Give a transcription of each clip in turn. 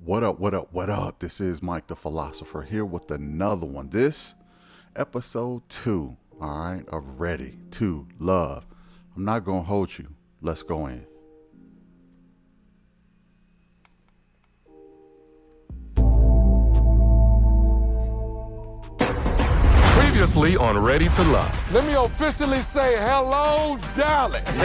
What up, what up, what up? This is Mike the Philosopher here with another one. This episode 2, all right, of Ready to Love. I'm not going to hold you. Let's go in. Previously on Ready to Love. Let me officially say hello, Dallas.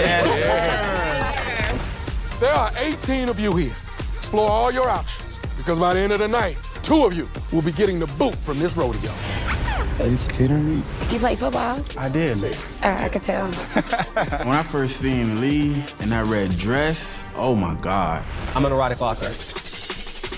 There are 18 of you here. Explore all your options, because by the end of the night, 2 of you will be getting the boot from this rodeo. Are you kidding me? You play football? I did. I could tell. When I first seen Lee in that red dress, oh my God. I'm an erotic author.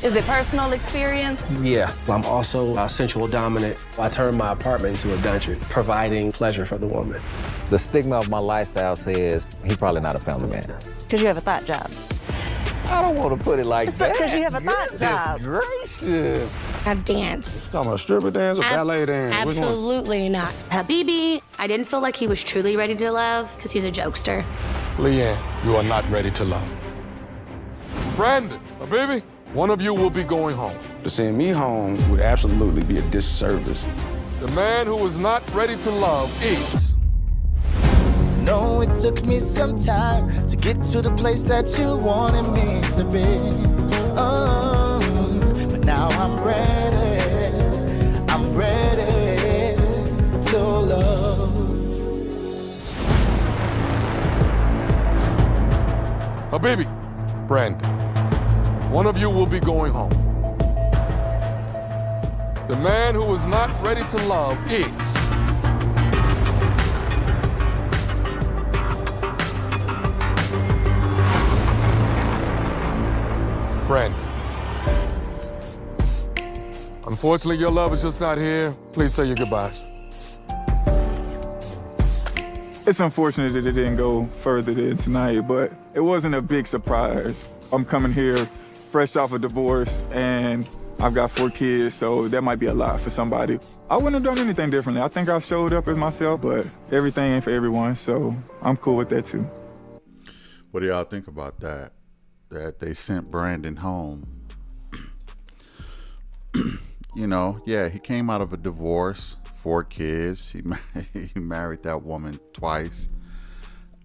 Is it personal experience? Yeah. I'm also sensual dominant. I turn my apartment into a dungeon, providing pleasure for the woman. The stigma of my lifestyle says he's probably not a family man. Because you have a thought job. I don't want to put it like that. Because you have a thought job. Gracious. I danced. Talking about stripper dance or ballet dance? Absolutely not. Habibi, I didn't feel like he was truly ready to love because he's a jokester. Leanne, you are not ready to love. Brandon, baby, one of you will be going home. To send me home would absolutely be a disservice. The man who is not ready to love is... No, it took me some time to get to the place that you wanted me to be. Oh, but now I'm ready. I'm ready to love. Habibi, Brandon, one of you will be going home. The man who is not ready to love is... Brandon. Unfortunately, your love is just not here. Please say your goodbyes. It's unfortunate that it didn't go further than tonight, but it wasn't a big surprise. I'm coming here fresh off a divorce, and I've got 4 kids, so that might be a lot for somebody. I wouldn't have done anything differently. I think I showed up as myself, but everything ain't for everyone, so I'm cool with that too. What do y'all think about that? That they sent Brandon home? You know, yeah, he came out of a divorce, 4 kids. He married that woman twice.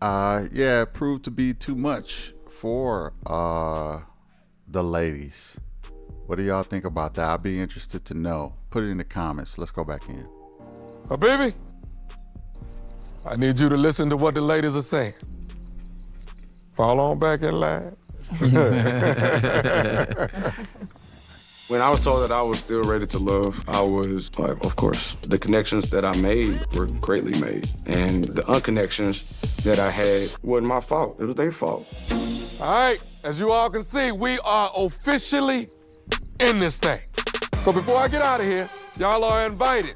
Yeah, it proved to be too much for the ladies. What do y'all think about that? I'd be interested to know. Put it in the comments. Let's go back in. Habibi, I need you to listen to what the ladies are saying. Fall on back in line. When I was told that I was still ready to love, I was like, of course. The connections that I made were greatly made. And the unconnections that I had wasn't my fault. It was their fault. All right, as you all can see, we are officially in this thing. So before I get out of here, y'all are invited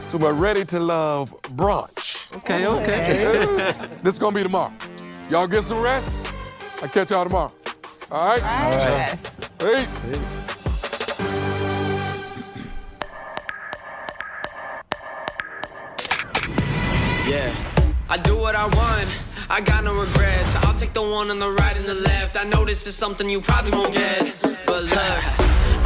to my Ready to Love brunch. Okay. This is gonna be tomorrow. Y'all get some rest. I'll catch y'all tomorrow. All right? Yes. Peace. Yeah, I do what I want. I got no regrets. I'll take the one on the right and the left. I know this is something you probably won't get, but look,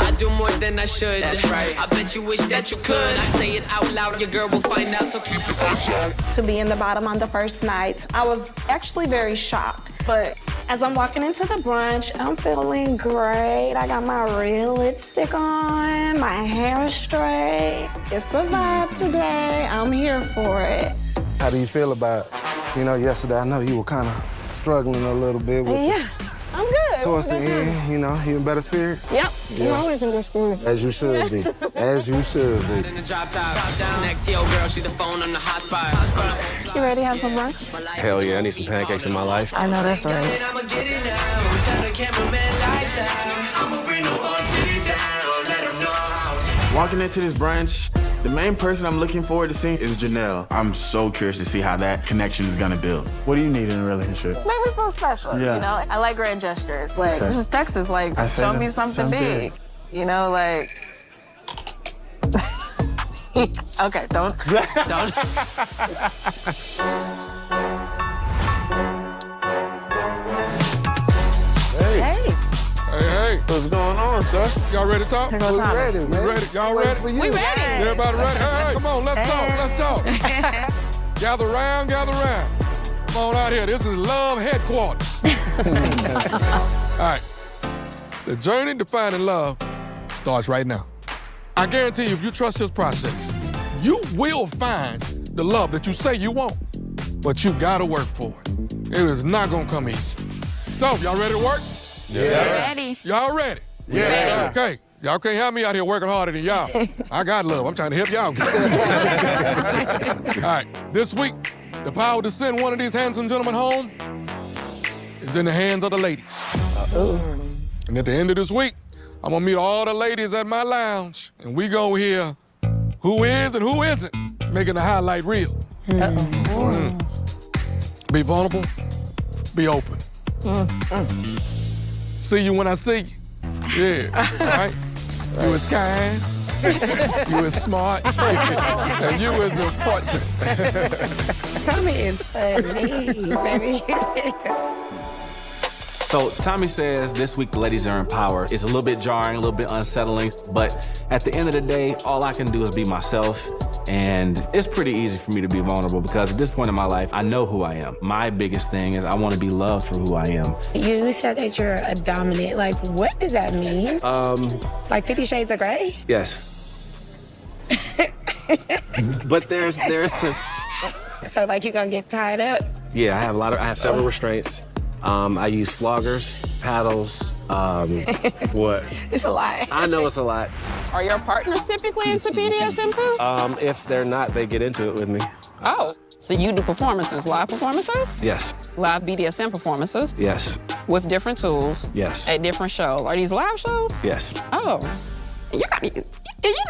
I do more than I should. That's right. I bet you wish that you could. I say it out loud, your girl will find out, so keep it hush. To be in the bottom on the first night, I was actually very shocked. But as I'm walking into the brunch, I'm feeling great. I got my real lipstick on, my hair straight. It's a vibe today. I'm here for it. How do you feel about, yesterday I know you were kind of struggling a little bit with Yeah, I'm good. Towards the end, you in better spirits? Yep, you're always in good spirits. As you should be. As you should be. In the drop top down. Next to your girl, she the phone on the hot spot. You ready to have some brunch? Hell yeah, I need some pancakes in my life. I know that's right. I'ma get it now. Turn the cameraman lights out. I'ma bring the whole city down. Let them know how. Walking into this brunch, the main person I'm looking forward to seeing is Janelle. I'm so curious to see how that connection is gonna build. What do you need in a relationship? Make me feel special, I like grand gestures. Like, This is Texas, show me something big. Okay, don't. Hey. What's going on, sir? Y'all ready to talk? Here goes We Tommy. ready, man. We ready? Y'all ready? We ready. Everybody ready? Hey, come on, let's talk. Gather round. Come on out here. This is Love Headquarters. All right. The journey to finding love starts right now. I guarantee you, if you trust this process, you will find the love that you say you want, but you gotta work for it. It is not gonna come easy. So, y'all ready to work? Yes, sir. Ready. Y'all ready? Yes, sir. Okay. Y'all can't have me out here working harder than y'all. I got love. I'm trying to help y'all. All right. This week, the power to send one of these handsome gentlemen home is in the hands of the ladies. And at the end of this week, I'm gonna meet all the ladies at my lounge, and we gonna hear who is and who isn't making the highlight reel. Be vulnerable, be open. See you when I see you. Yeah, all right? You is kind, you is smart, and you is important. Tommy is funny, baby. So Tommy says this week the ladies are in power. It's a little bit jarring, a little bit unsettling, but at the end of the day, all I can do is be myself. And it's pretty easy for me to be vulnerable because at this point in my life, I know who I am. My biggest thing is I want to be loved for who I am. You said that you're a dominant. Like, what does that mean? Like 50 Shades of Grey? Yes. But there's a... So like you're gonna get tied up? Yeah, I have several restraints. I use floggers, paddles, what? It's a lot. I know it's a lot. Are your partners typically into BDSM too? If they're not, they get into it with me. Oh, so you do performances, live performances? Yes. Live BDSM performances? Yes. With different tools? Yes. At different shows? Are these live shows? Yes. Oh. You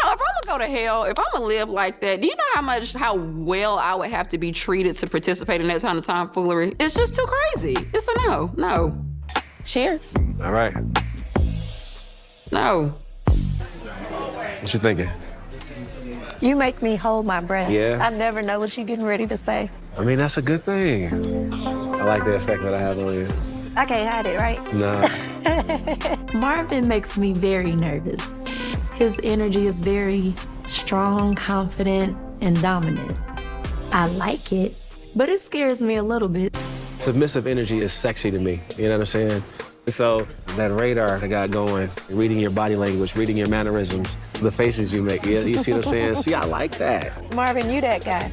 know, if I'm gonna go to hell, if I'm gonna live like that, do you know how well I would have to be treated to participate in that kind of tomfoolery? It's just too crazy. It's a no. No. Cheers. All right. No. What you thinking? You make me hold my breath. Yeah? I never know what you're getting ready to say. I mean, that's a good thing. I like the effect that I have on you. I can't hide it, right? No. Marvin makes me very nervous. His energy is very strong, confident, and dominant. I like it, but it scares me a little bit. Submissive energy is sexy to me, you know what I'm saying? So that radar I got going, reading your body language, reading your mannerisms, the faces you make, you see what I'm saying? See, I like that. Marvin, you that guy.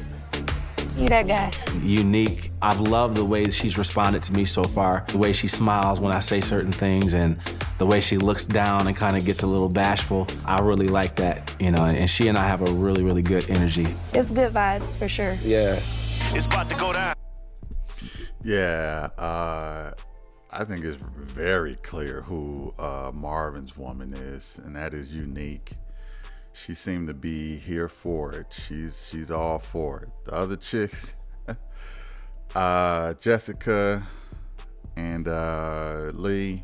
You that guy. Unique. I've loved the way she's responded to me so far, the way she smiles when I say certain things and the way she looks down and kind of gets a little bashful. I really like that, you know, and she and I have a really, really good energy. It's good vibes for sure. Yeah. It's about to go down. Yeah, I think it's very clear who Marvin's woman is, and that is Unique. She seemed to be here for it. She's all for it. The other chicks, Jessica and Lee,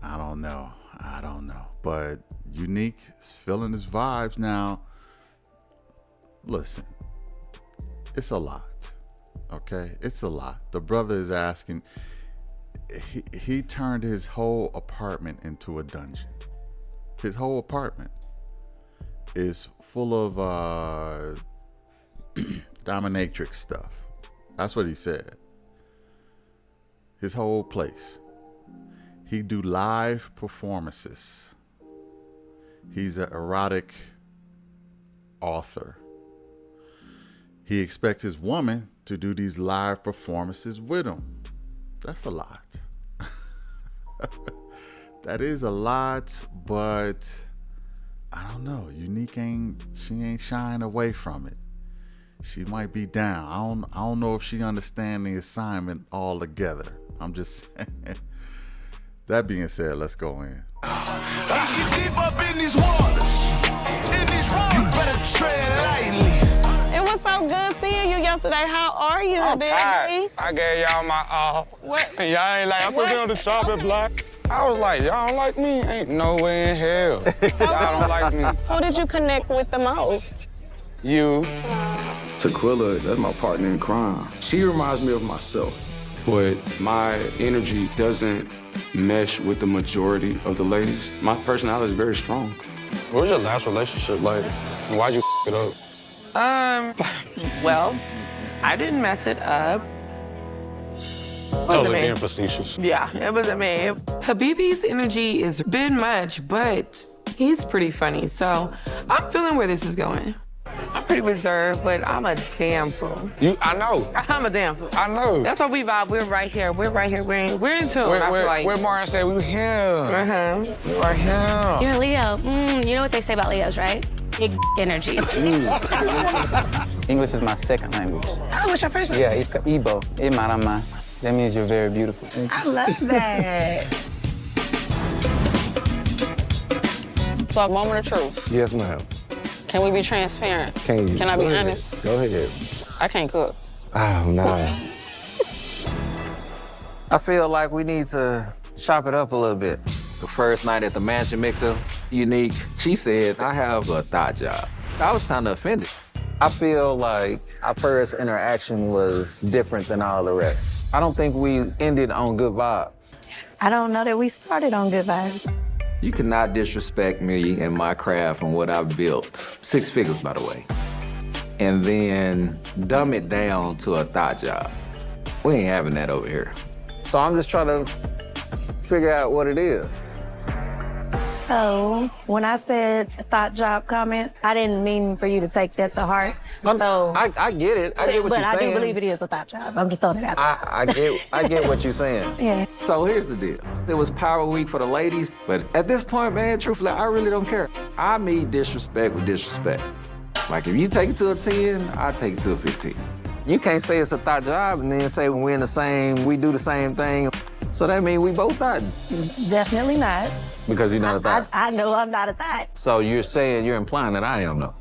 I don't know. But Unique is feeling his vibes now. Listen, it's a lot. Okay, it's a lot. The brother is asking. He turned his whole apartment into a dungeon. His whole apartment is full of dominatrix stuff. That's what he said. His whole place. He do live performances. He's an erotic author. He expects his woman to do these live performances with him. That's a lot. That is a lot, but I don't know. Unique ain't shying away from it. She might be down. I don't know if she understands the assignment altogether. I'm just saying. That being said, let's go in. I get deep up in these waters. You better tread lightly. It was so good seeing you yesterday. How are you, I'm baby? tired. I gave y'all my all. What? And y'all ain't like, I put you on the chopping block. I was like, y'all don't like me? Ain't no way in hell. Y'all don't like me. Who did you connect with the most? You. Tequila, that's my partner in crime. She reminds me of myself. but my energy doesn't mesh with the majority of the ladies. My personality is very strong. What was your last relationship like? And why'd you it up? Well, I didn't mess it up. Totally being facetious. Yeah, it wasn't me. Habibi's energy is a bit much, but he's pretty funny, so I'm feeling where this is going. I'm pretty reserved, but I'm a damn fool. I know. I'm a damn fool. I know. That's why we vibe. We're right here. We're in tune. I feel like. Where Martin said we were here. We are here. You're a Leo. You know what they say about Leos, right? Big energy. English is my second language. Oh, what's your first Yeah, it's Igbo. Imarama. That means you're very beautiful. I love that. So, a moment of truth. Yes, ma'am. Can we be transparent? Can you? Can I be Go ahead. honest? Go ahead. I can't cook. Oh, no. I feel like we need to chop it up a little bit. The first night at the Mansion Mixer, Unique, she said, I have a thought job. I was kind of offended. I feel like our first interaction was different than all the rest. I don't think we ended on good vibes. I don't know that we started on good vibes. You cannot disrespect me and my craft and what I've built. 6 figures, by the way. And then dumb it down to a thought job. We ain't having that over here. So I'm just trying to figure out what it is. So when I said thought job comment, I didn't mean for you to take that to heart. So I get it. I get what you're saying. But I do believe it is a thought job. I'm just throwing it out there. I get what you're saying. Yeah. So here's the deal. It was Power Week for the ladies, but at this point, man, truthfully, I really don't care. I meet disrespect with disrespect. Like if you take it to a 10, I take it to a 15. You can't say it's a thought job and then say we do the same thing. So that means we both thought. Definitely not. Because you're not a thought. I know I'm not a thought. So you're implying that I am, though.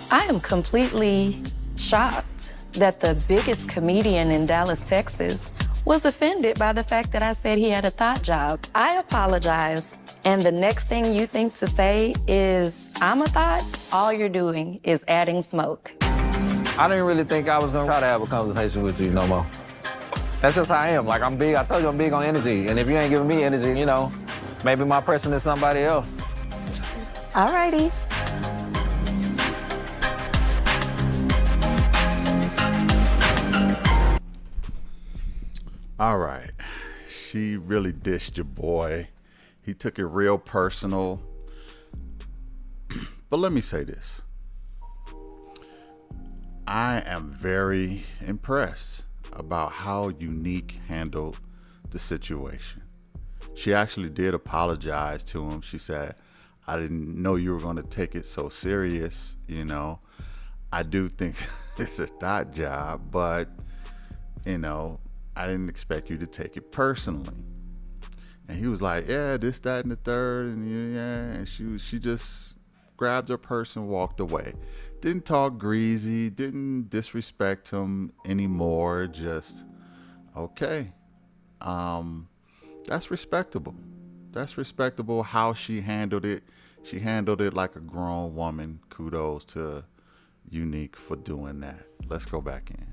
I am completely shocked that the biggest comedian in Dallas, Texas, was offended by the fact that I said he had a thought job. I apologize, and the next thing you think to say is, I'm a thought, all you're doing is adding smoke. I didn't really think I was gonna try to have a conversation with you no more. That's just how I am. Like, I'm big, I told you I'm big on energy, and if you ain't giving me energy, you know, maybe my person is somebody else. All righty. All right. She really dished your boy. He took it real personal. But let me say this. I am very impressed about how Unique handled the situation. She actually did apologize to him. She said, I didn't know you were going to take it so serious. You know, I do think it's a thought job, but, you know, I didn't expect you to take it personally. And he was like, yeah, this, that, and the third. And yeah, and she just grabbed her purse and walked away. Didn't talk greasy, didn't disrespect him anymore. Just, okay. That's respectable. That's respectable how she handled it. She handled it like a grown woman. Kudos to Unique for doing that. Let's go back in.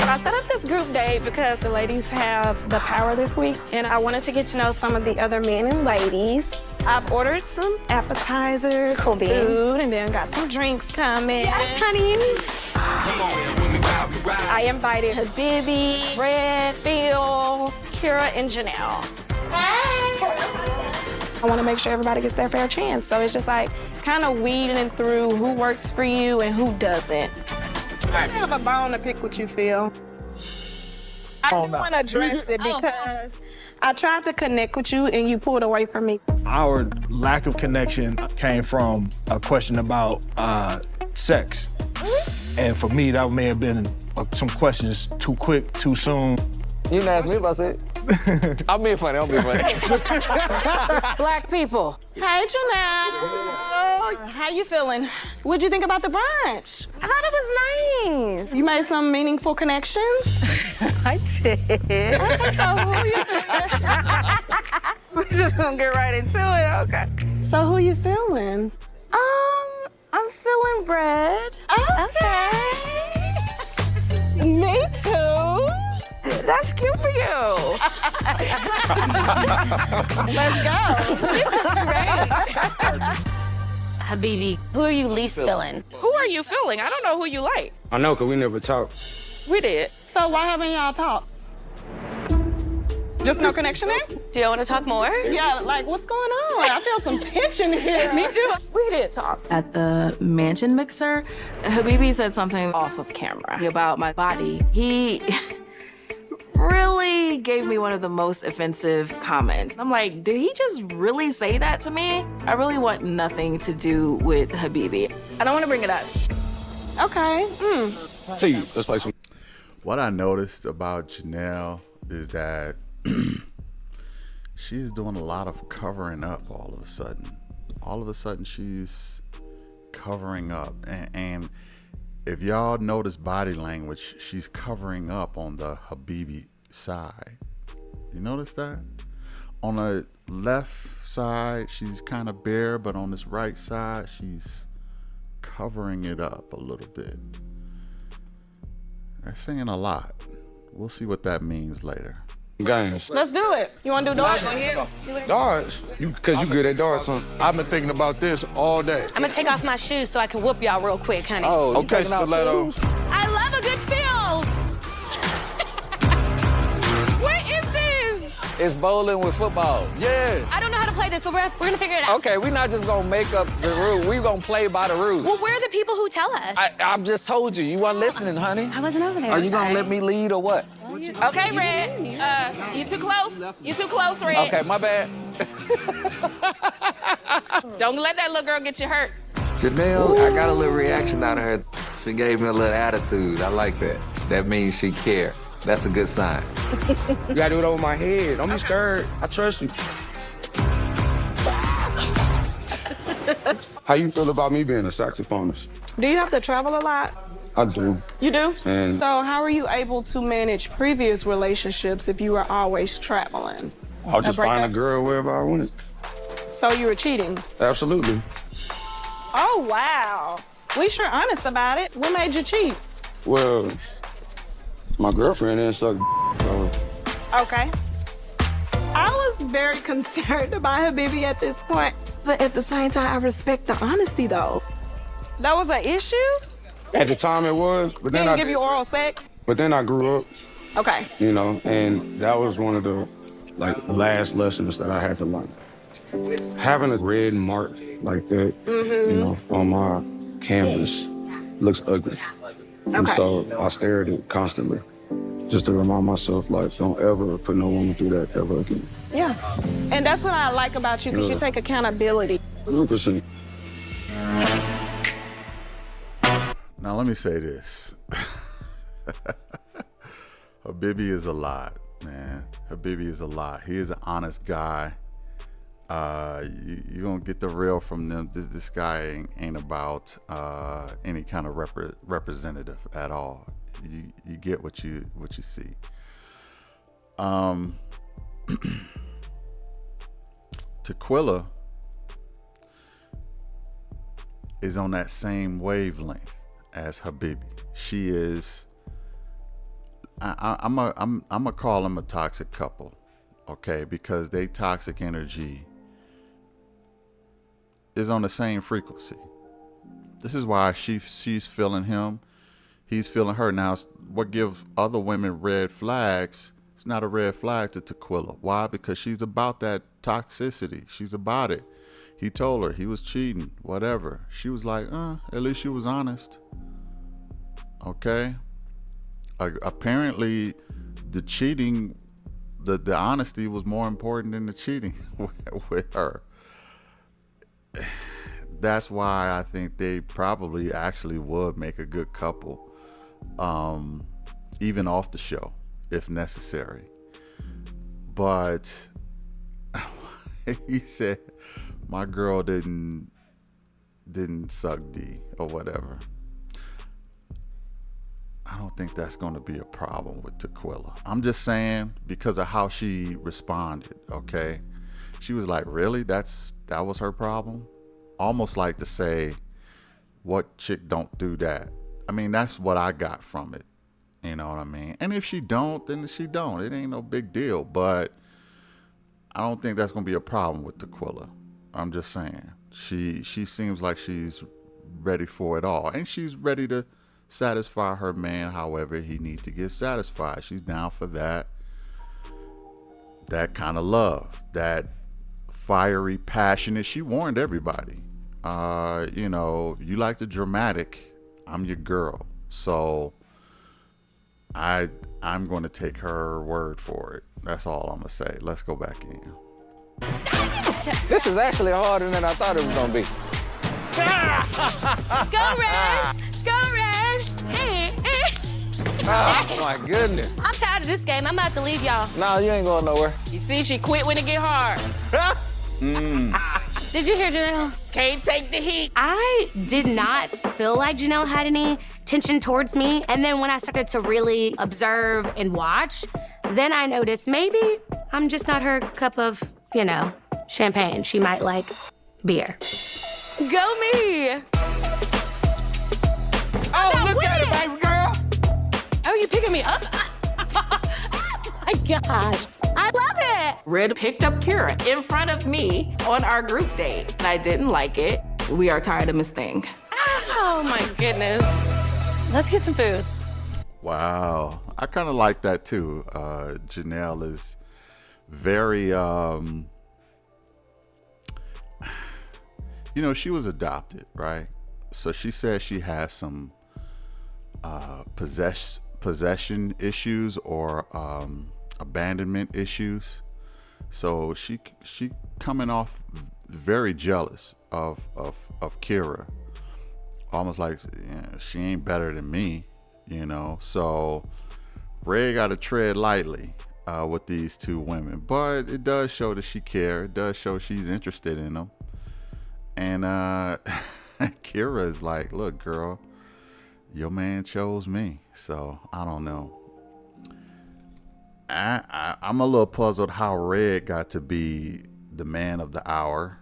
I set up this group date because the ladies have the power this week, and I wanted to get to know some of the other men and ladies. I've ordered some appetizers, food, and then got some drinks coming. Yes, honey. I invited Habibi, Red, Phil, Kira, and Janelle. I want to make sure everybody gets their fair chance. So it's just like kind of weeding through who works for you and who doesn't. I have a bone to pick with you, Phil. I do want to address it because I tried to connect with you and you pulled away from me. Our lack of connection came from a question about sex. And for me, that may have been some questions too quick, too soon. You didn't ask me about sex. I'm being funny. Black people. Hey, Janelle. How you feeling? What'd you think about the brunch? I thought it was nice. You made some meaningful connections? I did. Okay, so who you We're just gonna get right into it, okay. So who you feeling? I'm feeling Brad. Okay. Me too. That's cute for you. Let's go. This is great. Habibi, who are you least feeling? Who are you feeling? I don't know who you like. I know, because we never talked. We did. So why haven't y'all talked? Just no connection there? Do you want to talk more? Yeah, like what's going on? I feel some tension here. Me too. We did talk. At the mansion mixer, Habibi said something off of camera about my body. He really gave me one of the most offensive comments. I'm like, did he just really say that to me? I really want nothing to do with Habibi. I don't want to bring it up. Okay. See you. Let's play some. What I noticed about Janelle is that she's doing a lot of covering up all of a sudden. All of a sudden, she's covering up. And if y'all notice body language, she's covering up on the Habibi side. You notice that? On the left side, she's kind of bare, but on this right side, she's covering it up a little bit. That's saying a lot. We'll see what that means later. Games. Let's do it. You want to do darts? Darts? Because you good at darts, huh? I've been thinking about this all day. I'm gonna take off my shoes so I can whoop y'all real quick, honey. Oh, you Okay, taking out Stiletto. shoes? I love a good field. What is this? It's bowling with footballs. Yeah. I don't know how to play this, but we're gonna figure it out. Okay, we're not just gonna make up the rules. We're gonna play by the rules. Well, we're the people who tell us. I've just told you. You weren't listening, honey. I wasn't over there. Are you gonna let me lead or what? Okay, Red. You too close. You too close, Red. Okay, my bad. Don't let that little girl get you hurt. Janelle, I got a little reaction out of her. She gave me a little attitude. I like that. That means she cared. That's a good sign. You gotta do it over my head. Don't be scared. I trust you. How you feel about me being a saxophonist? Do you have to travel a lot? I do. You do? And- So how were you able to manage previous relationships if you were always traveling? I'll just find a breakup? girl wherever I went. So you were cheating? Absolutely. Oh, wow. We sure honest about it. What made you cheat? Well, my girlfriend didn't suck. So Okay. I was very concerned about Habibi at this point, but at the same time, I respect the honesty, though. That was an issue? at the time it was, but They then didn't give you oral sex? But then I grew up. Okay. You know, and that was one of the last lessons that I had to learn. Having a red mark like that, you know, on my canvas looks ugly. And so I stare at it constantly, just to remind myself, don't ever put no woman through that ever again. Yeah. And that's what I like about you, because you take accountability. 100%. Now let me say this. Habibi is a lot, man. Habibi is a lot. He is an honest guy. You're gonna get the real from them. This guy ain't about any kind of representative at all. You get what you see. Tequila is on that same wavelength as Habibi. She is. I'm gonna call them a toxic couple, okay? Because they toxic energy is on the same frequency. This is why she's feeling him, he's feeling her. Now, what gives other women red flags? It's not a red flag to Tequila. Why? Because she's about that toxicity. She's about it. He told her he was cheating, whatever. She was like, at least she was honest. Okay. Apparently, the cheating, the honesty was more important than the cheating with her. That's why I think they probably actually would make a good couple, even off the show, if necessary. But he said, my girl didn't suck D or whatever. I don't think that's going to be a problem with Tequila. I'm just saying because of how she responded, okay? She was like, really? That was her problem? Almost like to say, what chick don't do that? I mean, that's what I got from it. You know what I mean? And if she don't, then she don't. It ain't no big deal. But I don't think that's going to be a problem with Tequila. I'm just saying. She seems like she's ready for it all. And she's ready to satisfy her man however he needs to get satisfied. She's down for that kind of love. That fiery, passionate. She warned everybody. You know, you like the dramatic, I'm your girl. So I'm going to take her word for it. That's all I'm going to say. Let's go back in. This is actually harder than I thought it was gonna be. Go Red! Go Red! Oh my goodness. I'm tired of this game. I'm about to leave y'all. No, you ain't going nowhere. You see, she quit when it get hard. Did you hear Janelle? Can't take the heat. I did not feel like Janelle had any tension towards me. And then when I started to really observe and watch, then I noticed maybe I'm just not her cup of, you know, champagne. She might like beer. Go me! Oh, look at it, baby girl! Oh, you picking me up? Oh my gosh. I love it! Red picked up Kira in front of me on our group date. And I didn't like it. We are tired of Miss Thing. Oh my goodness. Let's get some food. Wow. I kind of like that too. Janelle is very, you know, she was adopted, right? So she says she has some possession issues or abandonment issues. So she coming off very jealous of Kira, almost like, yeah, she ain't better than me, you know. So Ray got to tread lightly with these two women, but it does show that she cares. It does show she's interested in them. And Kira is like, look, girl, your man chose me. So I don't know. I'm a little puzzled how Red got to be the man of the hour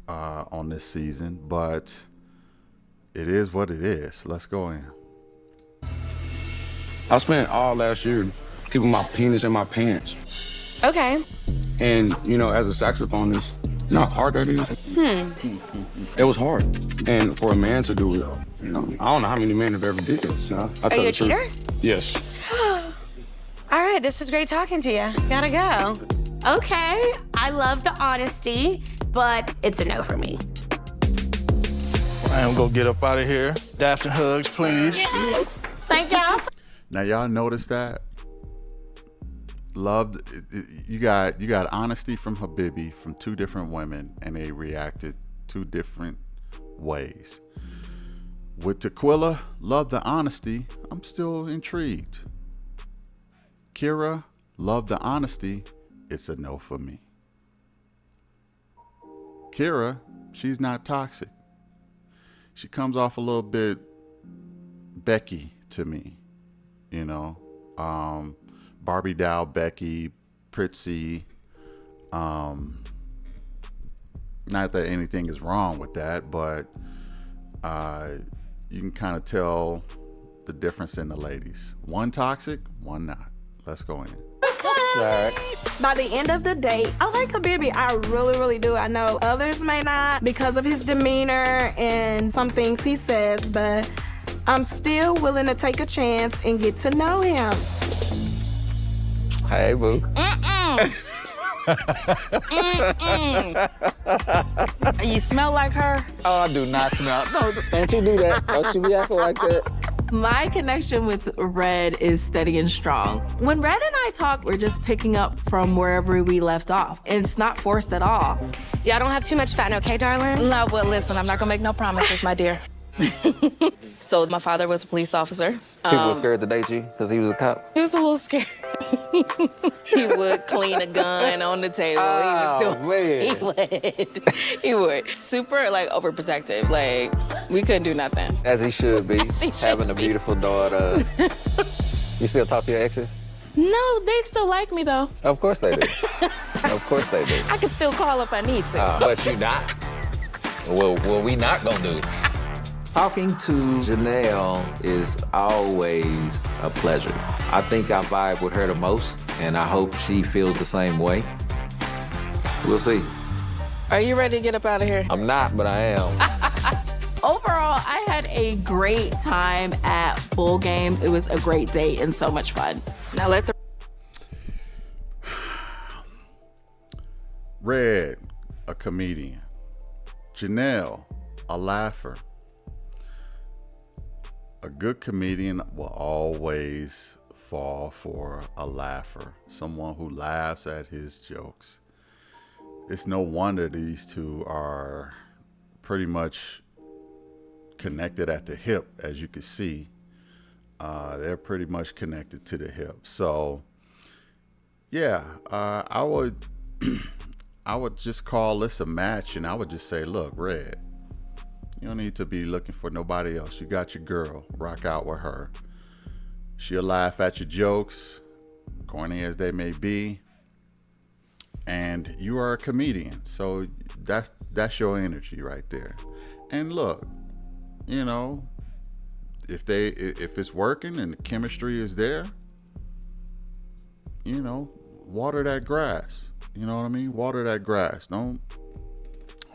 on this season, but it is what it is. Let's go in. I spent all last year keeping my penis in my pants. Okay. And, you know, as a saxophonist, you know how hard that is? It was hard. And for a man to do it, you know, I don't know how many men have ever did this. You know? Are you a cheater? Yes. All right, this was great talking to you. Gotta go. Okay, I love the honesty, but it's a no for me. I'm gonna get up out of here. Daps and hugs, please. Yes. Thank y'all. Now y'all notice that? Loved you got honesty from Habibi from two different women, and they reacted two different ways. With Tequila, love the honesty. I'm still intrigued. Kira, love the honesty. It's a no for me. Kira, she's not toxic. She comes off a little bit Becky to me, you know. Barbie doll Becky, Pritzy. Not that anything is wrong with that, but you can kind of tell the difference in the ladies. One toxic, one not. Let's go in. All right. By the end of the date, I like Habibi. I really, really do. I know others may not because of his demeanor and some things he says, but I'm still willing to take a chance and get to know him. Hey, boo. You smell like her? Oh, I do not smell. No, don't you do that. Don't you be acting like that. My connection with Red is steady and strong. When Red and I talk, we're just picking up from wherever we left off. It's not forced at all. Y'all don't have too much fat, okay, darling? No, well, listen, I'm not gonna make no promises, my dear. So my father was a police officer. People were scared to date you because he was a cop. He was a little scared. He would clean a gun on the table. He would. Super, like, overprotective. Like, we couldn't do nothing. As he should be. As he should having a be. beautiful daughter. You still talk to your exes? No, they still like me though. Of course they do. Of course they do. I can still call if I need to. But you not. Well, we not gonna do it. Talking to Janelle is always a pleasure. I think I vibe with her the most, and I hope she feels the same way. We'll see. Are you ready to get up out of here? I'm not, but I am. Overall, I had a great time at Bull Games. It was a great day and so much fun. Now let the Red, a comedian. Janelle, a laugher. A good comedian will always fall for a laugher, someone who laughs at his jokes. It's no wonder these two are pretty much connected at the hip, as you can see. They're pretty much connected to the hip. So, yeah, I would just call this a match, and I would just say, look, Red, you don't need to be looking for nobody else. You got your girl. Rock out with her. She'll laugh at your jokes, corny as they may be. And you are a comedian. So that's your energy right there. And look, you know, if it's working and the chemistry is there, you know, water that grass. You know what I mean? Water that grass. Don't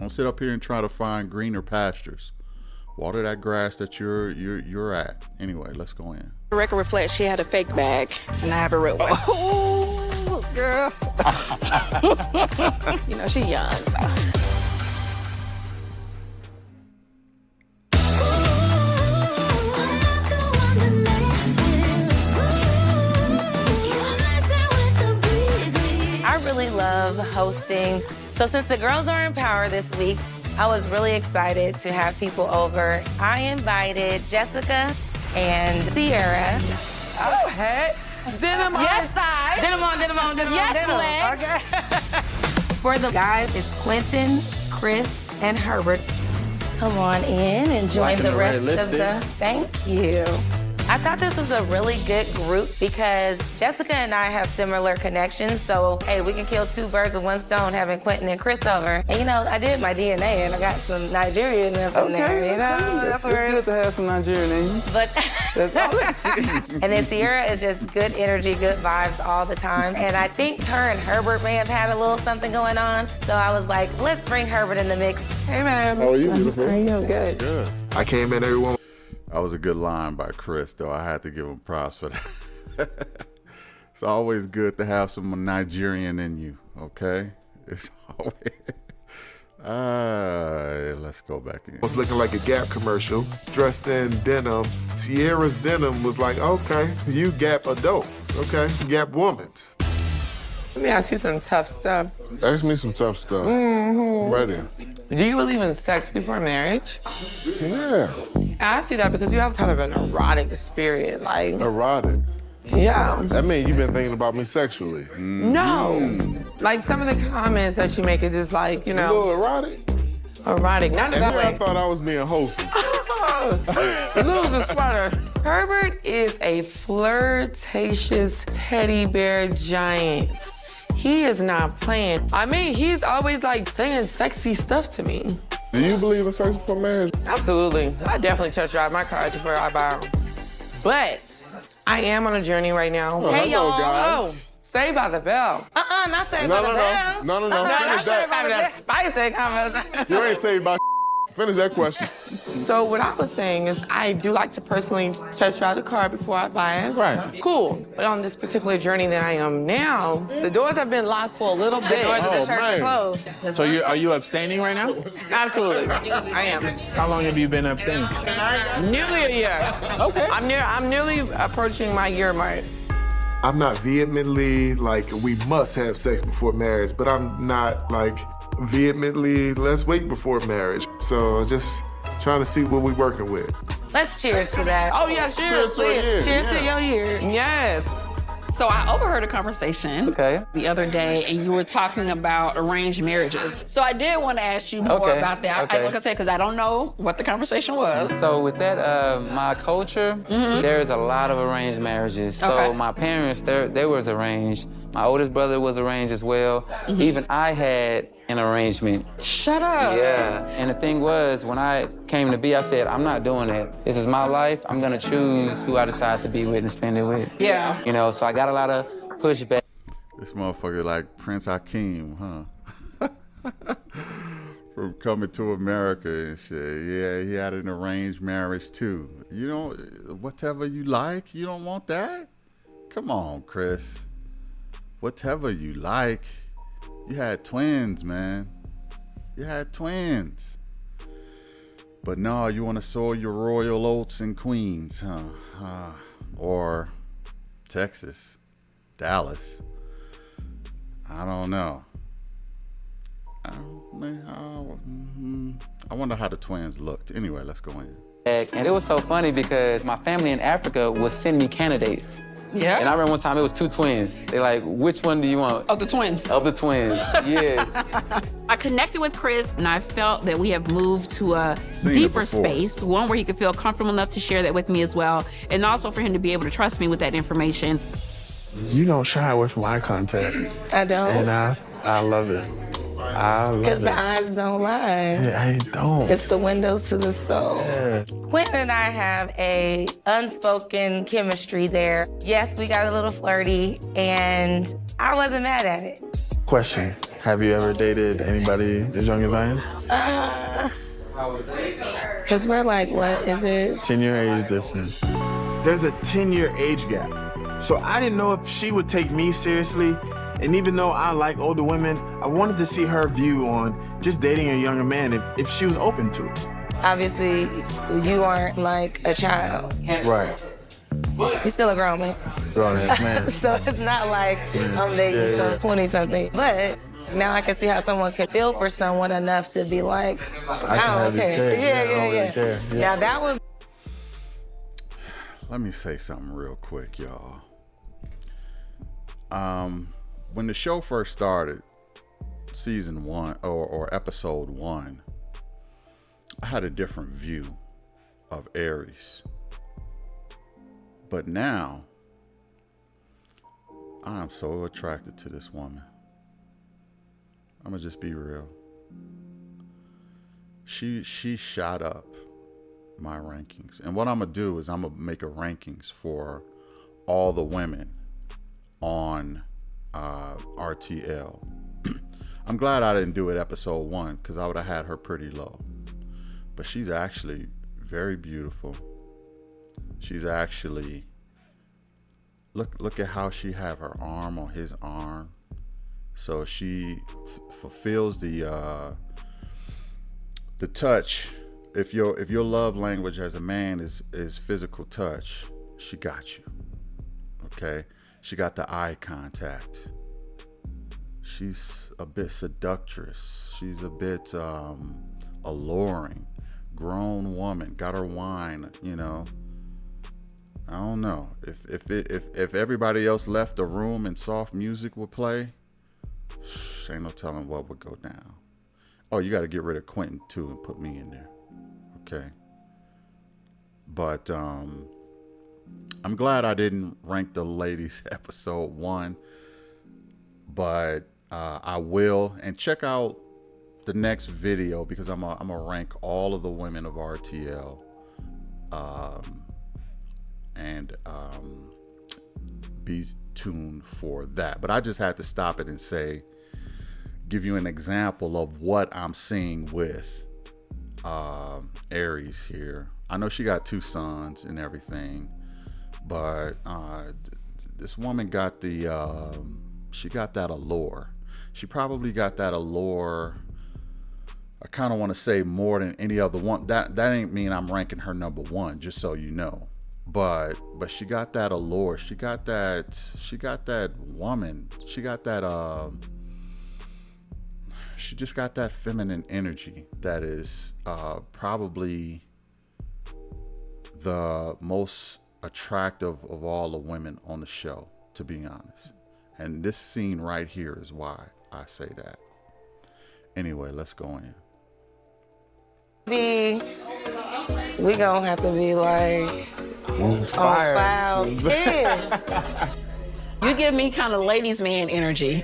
sit up here and try to find greener pastures. Water that grass that you're at. Anyway, let's go in. The record reflects she had a fake bag, and I have a real one. Oh, girl. You know, she young, so. I really love hosting. So since the girls are in power this week, I was really excited to have people over. I invited Jessica and Sierra. Oh, heck. Denim on. Yes, thighs. Denim on, denim on, denim yes, on, denim. legs. Okay. For the guys, it's Quentin, Chris, and Herbert. Come on in and join Rocking the the rest red of the... lipstick. Thank you. I thought this was a really good group because Jessica and I have similar connections. So, hey, we can kill two birds with one stone having Quentin and Chris over. And, you know, I did my DNA and I got some Nigerian up in there, you know? It's good to have some Nigerian in you. But and then Sierra is just good energy, good vibes all the time. And I think her and Herbert may have had a little something going on. So I was like, let's bring Herbert in the mix. Hey, man. How are you, beautiful? How are you? Good. Good. I came in, everyone. That was a good line by Chris, though. I had to give him props for that. It's always good to have some Nigerian in you, okay? It's always... let's go back in. Was looking like a Gap commercial, dressed in denim. Sierra's denim was like, okay, you Gap adult, okay? Gap woman's. Let me ask you some tough stuff. Ask me some tough stuff. Mm-hmm. Ready. Do you believe in sex before marriage? Yeah. I ask you that because you have kind of an erotic spirit, like... Erotic? Yeah. That means you've been thinking about me sexually. No. Like, some of the comments that you make are just like, you know... A little erotic? Erotic, not in And that here way. I thought I was being wholesome. Lose the sweater. Herbert is a flirtatious teddy bear giant. He is not playing. I mean, he's always like saying sexy stuff to me. Do you believe in sex before marriage? Absolutely. I definitely test drive my cars before I buy them. But I am on a journey right now. Oh, hey, y'all. Guys. Saved by the Bell. Not Saved by the Bell. No. Finish Not that. Saved by the spicy conversation. You ain't saved by Finish that question. So what I was saying is I do like to personally test drive the car before I buy it. Right. Cool. But on this particular journey that I am now, the doors have been locked for a little bit. The doors of the church are closed. So are you abstaining right now? Absolutely. I am. How long have you been abstaining? Nearly a year. Okay. I'm nearly approaching my year mark. I'm not vehemently like, we must have sex before marriage, but I'm not like vehemently, let's wait before marriage. So just trying to see what we're working with. Let's cheers to that. Oh, yeah, cheers. Cheers to a year. Cheers to your year. Yes. So I overheard a conversation the other day, and you were talking about arranged marriages. So I did want to ask you more about that. Like I said, because I don't know what the conversation was. So with that, my culture, there's a lot of arranged marriages. So my parents, they was arranged. My oldest brother was arranged as well. Even I had an arrangement. Shut up. Yeah. And the thing was, when I came to be, I said, I'm not doing that. This is my life. I'm gonna choose who I decide to be with and spend it with. Yeah. You know, so I got a lot of pushback. This motherfucker like Prince Hakeem, huh? From Coming to America and shit. Yeah, he had an arranged marriage too. You don't, whatever you like, you don't want that? Come on, Chris. Whatever you like. You had twins, man. You had twins. But no, you want to sow your royal oats in Queens, huh? Or Texas, Dallas. I don't know. I wonder how the twins looked. Anyway, let's go in. And it was so funny because my family in Africa would send me candidates. Yeah. And I remember one time it was 2 twins. They're like, which one do you want? Of the twins. Of the twins, yeah. I connected with Chris, and I felt that we have moved to a deeper space, one where he could feel comfortable enough to share that with me as well, and also for him to be able to trust me with that information. You don't shy away from eye contact. I don't. And I love it. I love it. Because the eyes don't lie. Yeah, I don't. It's the windows to the soul. Yeah. Quentin and I have a unspoken chemistry there. Yes, we got a little flirty, and I wasn't mad at it. Question, have you ever dated anybody as young as I am? Because we're like, what is it? 10-year age difference. There's a 10-year age gap. So I didn't know if she would take me seriously. And even though I like older women, I wanted to see her view on just dating a younger man if she was open to it. Obviously, you aren't like a child. Right. You're still a grown man. Grown ass man. So it's not like I'm dating some 20-something. But now I can see how someone can feel for someone enough to be like, I don't care. Yeah. Now that would. Let me say something real quick, y'all. When the show first started, season 1 or episode 1, I had a different view of Aries. But now, I'm so attracted to this woman. I'm gonna just be real. She shot up my rankings. And what I'm gonna do is I'm gonna make a rankings for all the women on RTL. I'm glad I didn't do it episode 1 because I would have had her pretty low. But she's actually very beautiful. She's actually, look at how she have her arm on his arm. So she fulfills the touch. If your love language as a man is physical touch, she got you. Okay? She got the eye contact. She's a bit seductress. She's a bit alluring. Grown woman, got her wine, you know. I don't know. If everybody else left the room and soft music would play, ain't no telling what would go down. Oh, you got to get rid of Quentin too and put me in there. Okay. But I'm glad I didn't rank the ladies episode 1, but I will. And check out the next video because I'm gonna rank all of the women of RTL, and be tuned for that. But I just had to stop it and say, give you an example of what I'm seeing with Aries here. I know she got 2 sons and everything, but this woman got she got that allure. She probably got that allure. I kind of want to say more than any other one. That ain't mean I'm ranking her number 1, just so you know. But she got that allure. She got that woman. She got that she just got that feminine energy that is probably the most attractive of all the women on the show to be honest. And this scene right here is why I say that. Anyway, let's go in. We gonna have to be like on cloud 10. You give me kind of ladies' man energy.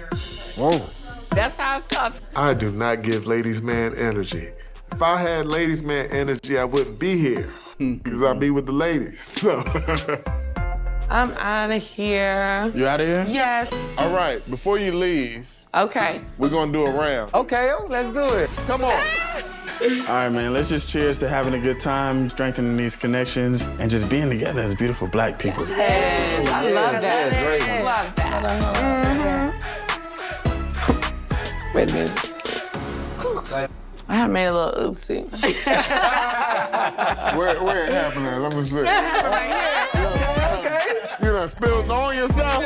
Whoa. That's how I felt. I do not give ladies man energy. If I had ladies man energy, I wouldn't be here. Because I'd be with the ladies. I'm out of here. You out of here? Yes. All right, before you leave, Okay. we're gonna do a round. Okay, let's do it. Come on. All right, man, let's just cheers to having a good time, strengthening these connections, and just being together as beautiful black people. Yes, I love that. I love that. Wait a minute. I had made a little oopsie. Where it happened at? Let me see. You done spilled on yourself?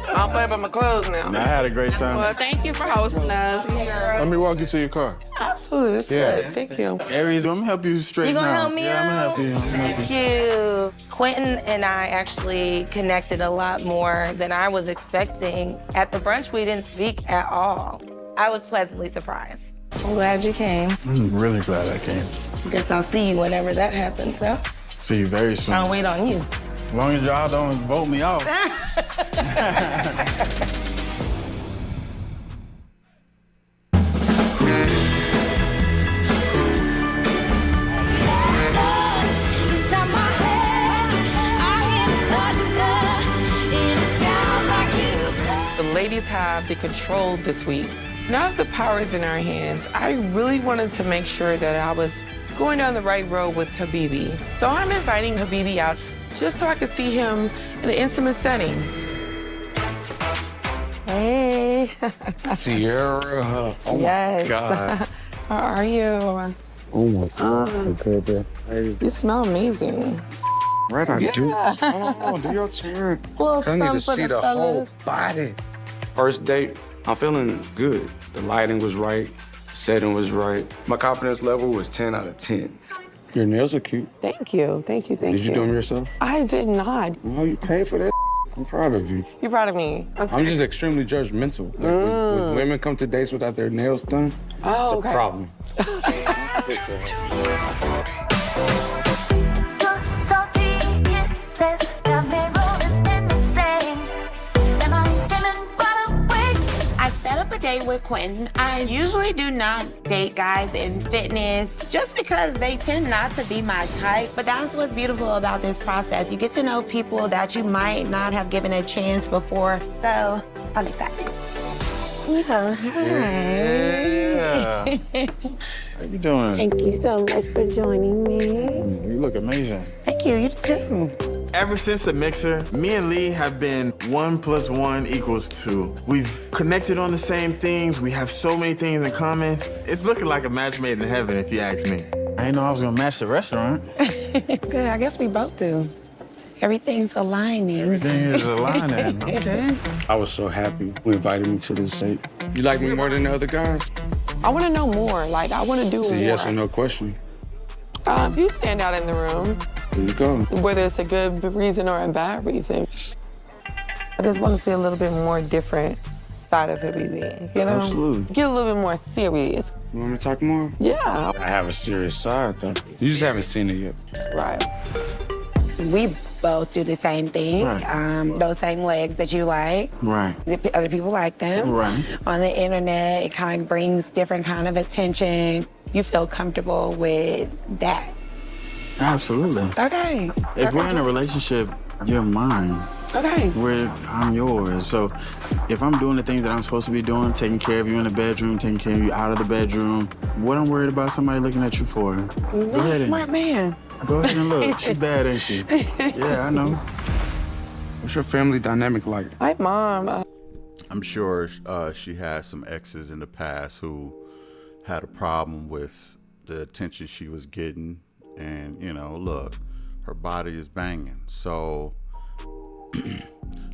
I'll play by my clothes now. I had a great time. Well, thank you for hosting us. Let me walk you to your car. Absolutely, that's good. Thank you. Aries, I'm gonna help you straighten You gonna out. help me Yeah, I'm gonna help you. Thank you. Quentin and I actually connected a lot more than I was expecting. At the brunch, we didn't speak at all. I was pleasantly surprised. I'm glad you came. I'm really glad I came. Guess I'll see you whenever that happens, huh? See you very soon. I'll wait on you. As long as y'all don't vote me out. The ladies have the control this week. Now that the power is in our hands, I really wanted to make sure that I was going down the right road with Habibi. So I'm inviting Habibi out just so I could see him in an intimate setting. Hey. Sierra. Oh Yes. my God. How are you? Oh my God. Baby. You smell amazing. Right, I do. Hold on, do your turn. Well, I need to some for see the the whole fellas. body. First date, I'm feeling good. The lighting was right, the setting was right. My confidence level was 10 out of 10. Your nails are cute. Thank you, thank you, thank you. Did you do them yourself? I did not. Oh, you paid for that? I'm proud of you. You proud of me? Okay. I'm just extremely judgmental. Like, when women come to dates without their nails done, it's a okay. problem. I set up a date with Quentin. I usually do not date guys in fitness just because they tend not to be my type. But that's what's beautiful about this process. You get to know people that you might not have given a chance before. So I'm excited. Oh, Yeah. How you doing? Thank you so much for joining me. You look amazing. Thank you, you too. Ever since the mixer, me and Lee have been 1 + 1 = 2. We've connected on the same things. We have so many things in common. It's looking like a match made in heaven, if you ask me. I didn't know I was gonna match the restaurant. Good, I guess we both do. Everything's aligning. Everything is aligning. Okay. I was so happy you invited me to this date. You like me more than the other guys? I want to know more. Like, I want to do It's a more. yes or no question. You stand out in the room, Here you go. whether it's a good reason or a bad reason. I just want to see a little bit more different side of Habibi, you know? Absolutely. Get a little bit more serious. You want me to talk more? Yeah. I have a serious side, though. You just haven't seen it yet. Right. We both do the same thing. Right. Those same legs that you like. Right. Other people like them. Right. On the internet, it kind of brings different kind of attention. You feel comfortable with that. Absolutely. Okay. If we're in a relationship, you're mine. Okay. I'm yours. So if I'm doing the things that I'm supposed to be doing, taking care of you in the bedroom, taking care of you out of the bedroom, what I'm worried about somebody looking at you for? You're a smart man. Go ahead and look. She's bad, ain't she? Yeah, I know. What's your family dynamic like? My mom. I'm sure she had some exes in the past who had a problem with the attention she was getting. And, you know, look, her body is banging. So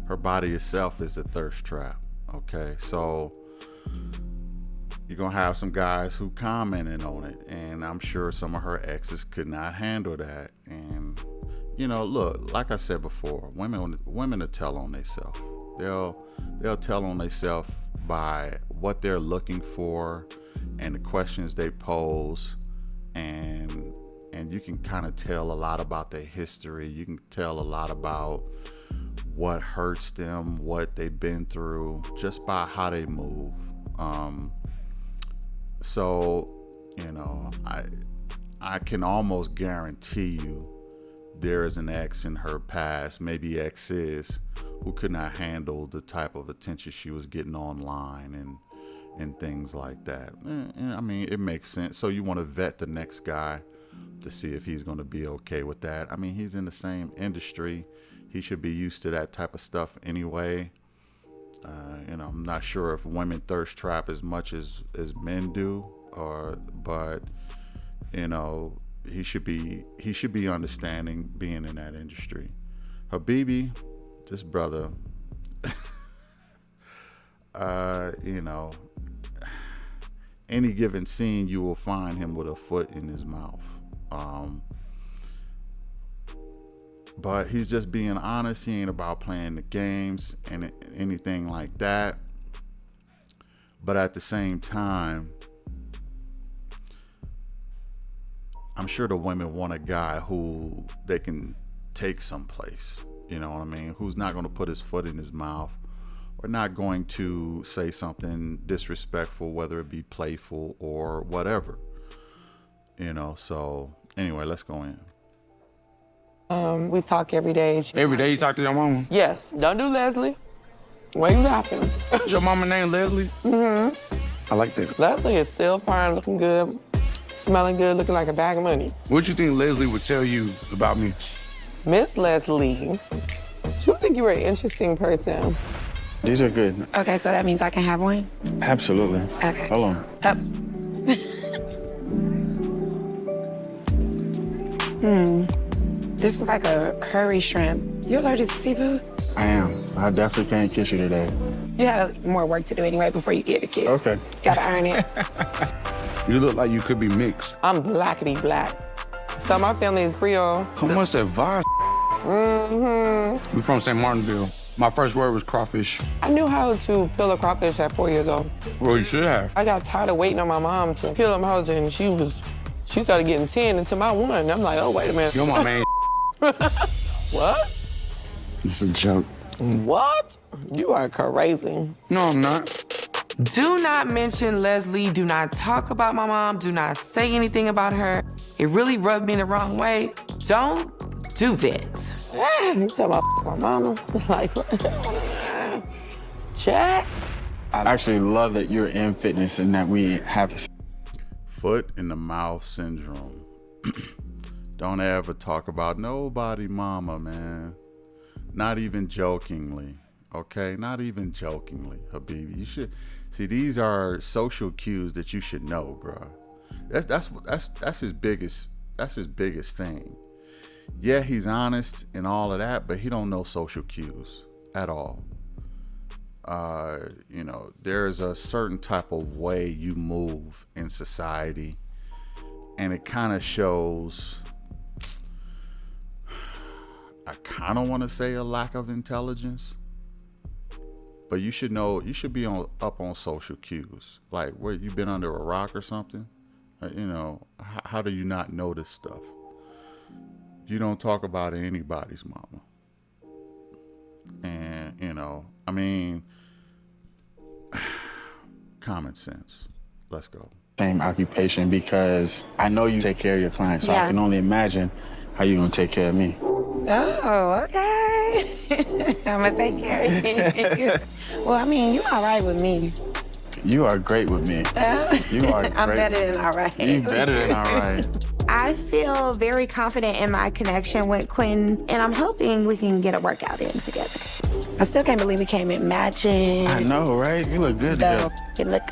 her body itself is a thirst trap, okay? So you're going to have some guys who commented on it. And I'm sure some of her exes could not handle that. And, you know, look, like I said before, women will tell on themselves, They'll tell on themselves by what they're looking for and the questions they pose, and you can kind of tell a lot about their history. You can tell a lot about what hurts them, what they've been through, just by how they move. So, you know, I can almost guarantee you there is an ex in her past, maybe exes, who could not handle the type of attention she was getting online and things like that. And I mean, it makes sense. So you want to vet the next guy to see if he's going to be okay with that. I mean, he's in the same industry. He should be used to that type of stuff anyway. You know, I'm not sure if women thirst trap as much as men do, but you know, he should be understanding being in that industry. Habibi, this brother, you know, any given scene you will find him with a foot in his mouth. But he's just being honest. He ain't about playing the games and anything like that. But at the same time, I'm sure the women want a guy who they can take someplace. You know what I mean? Who's not going to put his foot in his mouth or not going to say something disrespectful, whether it be playful or whatever. You know, so anyway, let's go in. We talk every day. Every day you talk to your mama? Yes. Don't do Leslie. Where you laughing? Is your mama named Leslie? Mm-hmm. I like that. Leslie is still fine, looking good, smelling good, looking like a bag of money. What you think Leslie would tell you about me? Miss Leslie, she would think you were an interesting person. These are good. Okay, so that means I can have one? Absolutely. Okay. Hold on. This is like a curry shrimp. You allergic to seafood? I am. I definitely can't kiss you today. You have more work to do anyway before you get the kiss. Okay. Gotta iron it. You look like you could be mixed. I'm blackity black. So my family is Creole. How much advice? Mm-hmm. We from St. Martinville. My first word was crawfish. I knew how to peel a crawfish at 4 years old. Well, you should have. I got tired of waiting on my mom to peel them hoes, and she started getting 10 into my 1. I'm like, oh, wait a minute. You're my man. What? It's a joke. What? You are crazy. No, I'm not. Do not mention Leslie. Do not talk about my mom. Do not say anything about her. It really rubbed me the wrong way. Don't do that. You talking about my mama? Like, Jack? I actually love that you're in fitness and that we have this. Foot in the mouth syndrome. Don't ever talk about nobody mama, man. Not even jokingly, okay? Not even jokingly, Habibi. You should see, these are social cues that you should know, bro. That's his biggest thing. Yeah, he's honest and all of that, but he don't know social cues at all. You know, there's a certain type of way you move in society, and it kind of shows, I kind of want to say, a lack of intelligence, but you should know, you should be up on social cues. Like, where you been under a rock or something? You know, how do you not know this stuff? You don't talk about anybody's mama. And, you know, I mean, common sense. Let's go. Same occupation, because I know you take care of your clients, so Yeah. I can only imagine how you're gonna take care of me. Oh, okay. I'm gonna take care of you. Well, I mean, you all right with me. You are great with me. You are great. I'm better than all right. You better than all right. I feel very confident in my connection with Quentin, and I'm hoping we can get a workout in together. I still can't believe we came in matching. I know, right? You look good together. You look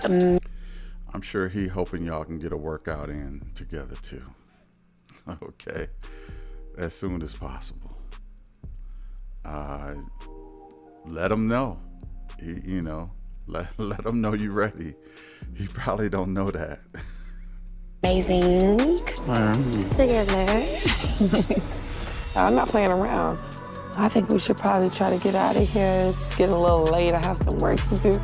I'm sure he hoping y'all can get a workout in together too. Okay, as soon as possible. Let him know. You know, let him know you're ready. He probably don't know that. amazing. Mm. Together. I'm not playing around. I think we should probably try to get out of here. It's getting a little late. I have some work to do.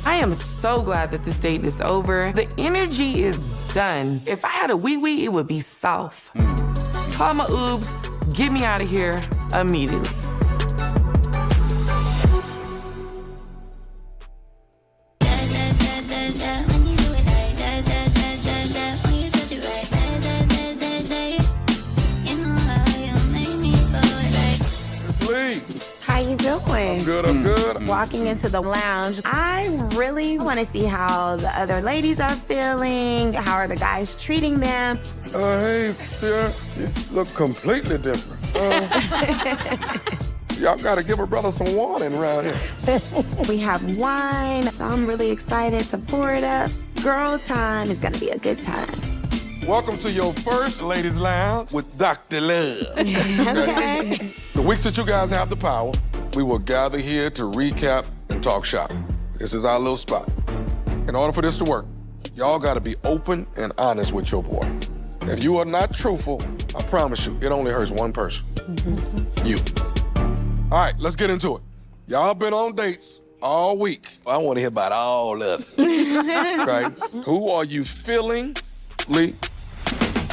I am so glad that this date is over. The energy is done. If I had a wee-wee, it would be soft. Call my oobs, get me out of here immediately. How you doing? I'm good. Walking into the lounge, I really want to see how the other ladies are feeling. How are the guys treating them? Hey, Sarah, you look completely different. Y'all gotta give a brother some warning around here. We have wine, so I'm really excited to pour it up. Girl time is gonna be a good time. Welcome to your first Ladies Lounge with Dr. Love. Okay. The weeks that you guys have the power, we will gather here to recap and talk shop. This is our little spot. In order for this to work, y'all gotta be open and honest with your boy. If you are not truthful, I promise you, it only hurts one person. You. All right, let's get into it. Y'all been on dates all week. I wanna hear about all of it. Okay? Who are you feeling, Lee?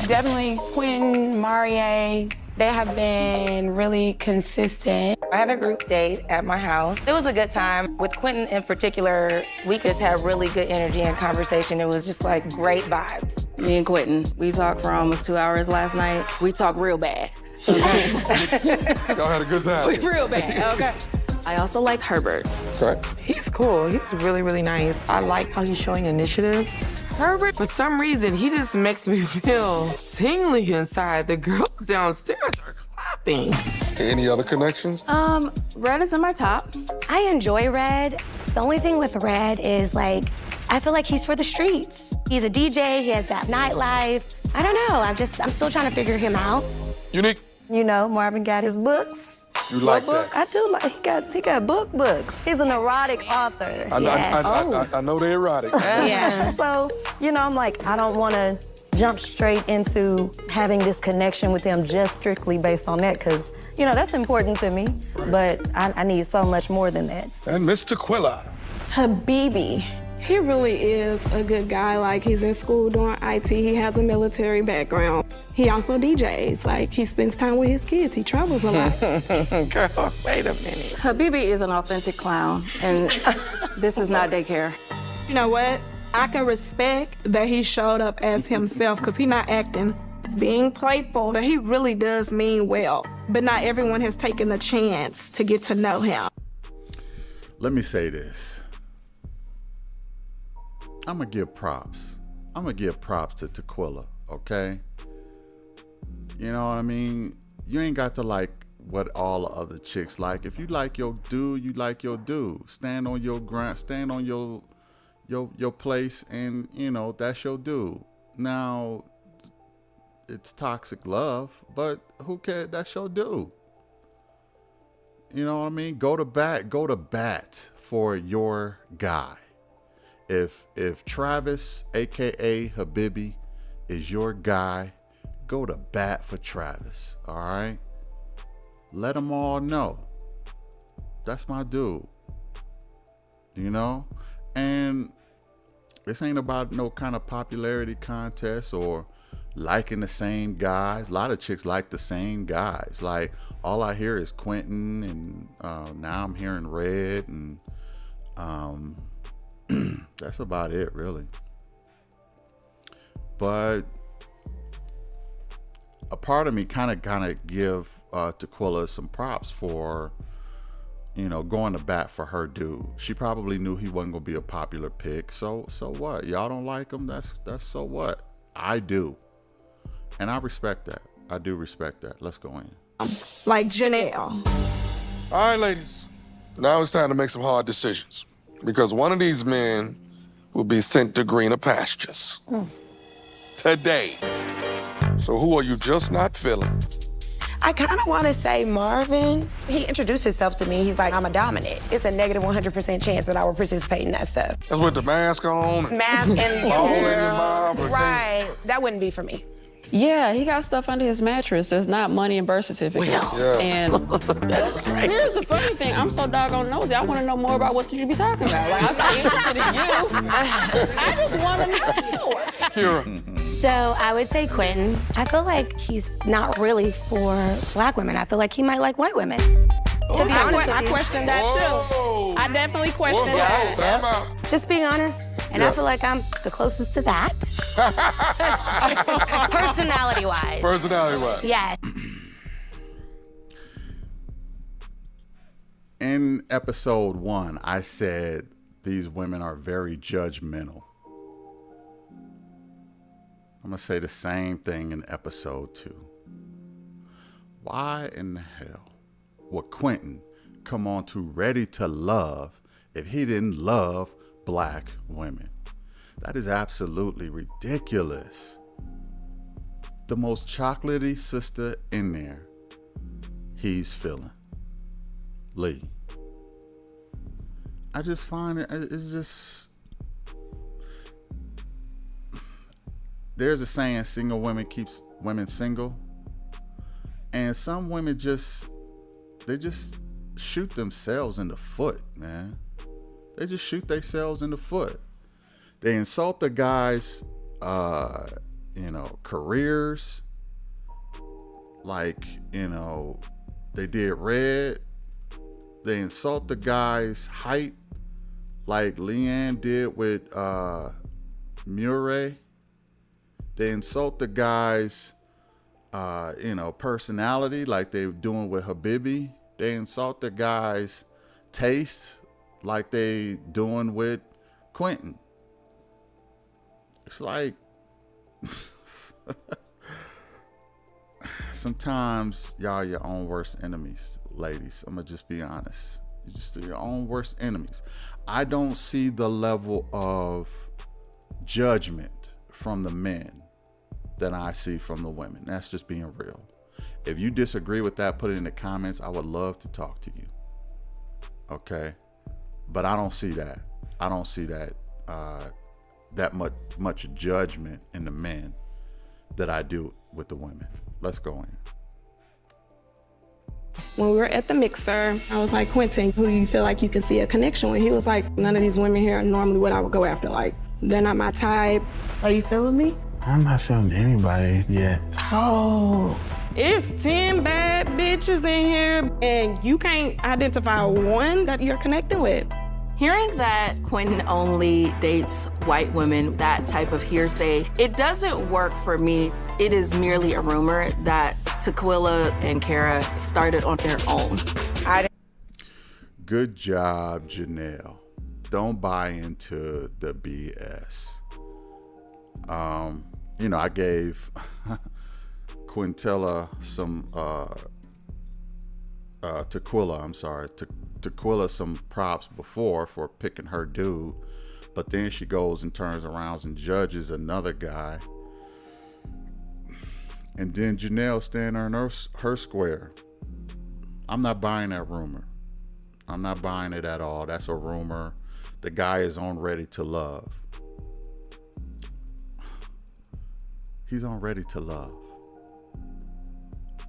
Definitely Quentin, Marie. They have been really consistent. I had a group date at my house. It was a good time. With Quentin in particular, we just had really good energy and conversation. It was just like great vibes. Me and Quentin, we talked for almost 2 hours last night. We talked real bad. Okay? Y'all had a good time. Real bad, okay? I also liked Herbert. Okay. He's cool. He's really, really nice. I like how he's showing initiative. Herbert, for some reason, he just makes me feel tingly inside. The girls downstairs are clapping. Any other connections? Red is in my top. I enjoy Red. The only thing with Red is like, I feel like he's for the streets. He's a DJ, he has that nightlife. I don't know, I'm still trying to figure him out. Unique. You know, Marvin got his books. You like that? I do like, he got books. He's an erotic author. I know they're erotic. Yeah. So, you know, I'm like, I don't want to jump straight into having this connection with him just strictly based on that, because, you know, that's important to me. But I need so much more than that. And Mr. Quilla. Habibi. He really is a good guy. Like, he's in school doing IT. He has a military background. He also DJs. Like, he spends time with his kids. He travels a lot. Girl, wait a minute. Habibi is an authentic clown, and this is not daycare. You know what? I can respect that he showed up as himself, because he's not acting. He's being playful, but he really does mean well. But not everyone has taken the chance to get to know him. Let me say this. I'm gonna give props. I'm gonna give props to Tequila, okay? You know what I mean? You ain't got to like what all the other chicks like. If you like your dude, you like your dude. Stand on your ground, stand on your place, and you know, that's your dude. Now, it's toxic love, but who cares? That's your dude. You know what I mean? Go to bat for your guy. If Travis, aka Habibi, is your guy, go to bat for Travis, all right? Let them all know. That's my dude. You know? And this ain't about no kind of popularity contest or liking the same guys. A lot of chicks like the same guys. Like, all I hear is Quentin, and now I'm hearing Red, and that's about it, really. But a part of me kind of give Tequila some props for, you know, going to bat for her dude. She probably knew he wasn't gonna be a popular pick. So what? Y'all don't like him? That's so what? I do, and I respect that. I do respect that. Let's go in. Like Janelle. All right, ladies. Now it's time to make some hard decisions, because one of these men will be sent to greener pastures today. So who are you just not feeling? I kind of want to say Marvin. He introduced himself to me. He's like, I'm a dominant. It's a negative 100% chance that I will participate in that stuff. That's with the mask on. Mask and all in your mouth. Right. That wouldn't be for me. Yeah, he got stuff under his mattress that's not money and birth certificates. Yeah. And here's the funny thing, I'm so doggone nosy. I want to know more about what you be talking about. Like, I'm not interested in you. I just want to know. Kira. So I would say Quentin. I feel like he's not really for Black women. I feel like he might like white women. To be honest with I you. questioned that too. I definitely questioned that. Time out. Just being honest, and I feel like I'm the closest to that. Personality-wise. Personality-wise. Yeah. In episode 1, I said these women are very judgmental. I'm going to say the same thing in episode 2. Why in the hell would Quentin come on to Ready to Love if he didn't love Black women? That is absolutely ridiculous. The most chocolatey sister in there, he's feeling. Lee. I just find it's just... There's a saying, single women keeps women single. And some women they just shoot themselves in the foot, man. They just shoot themselves in the foot. They insult the guys, careers. Like, they did Red. They insult the guy's height, like Leanne did with Murray. They insult the guy's, personality, like they were doing with Habibi. They insult the guy's taste, like they doing with Quentin. It's like sometimes y'all are your own worst enemies, ladies. I'm gonna just be honest. You're just your own worst enemies. I don't see the level of judgment from the men that I see from the women. That's just being real. If you disagree with that, put it in the comments. I would love to talk to you. Okay? But I don't see that. I don't see that much judgment in the men that I do with the women. Let's go in. When we were at the mixer, I was like, Quentin, who do you feel like you can see a connection with? He was like, none of these women here are normally what I would go after. Like, they're not my type. Are you feeling me? I'm not feeling anybody yet. Oh. It's 10 bad bitches in here, and you can't identify one that you're connecting with. Hearing that Quentin only dates white women, that type of hearsay, it doesn't work for me. It is merely a rumor that Tequila and Kara started on their own. Good job, Janelle. Don't buy into the BS. I gave Tequila some props before for picking her dude, but then she goes and turns around and judges another guy. And then Janelle standing on her square. I'm not buying that rumor. I'm not buying it at all. That's a rumor. The guy is on Ready to Love. He's on Ready to Love.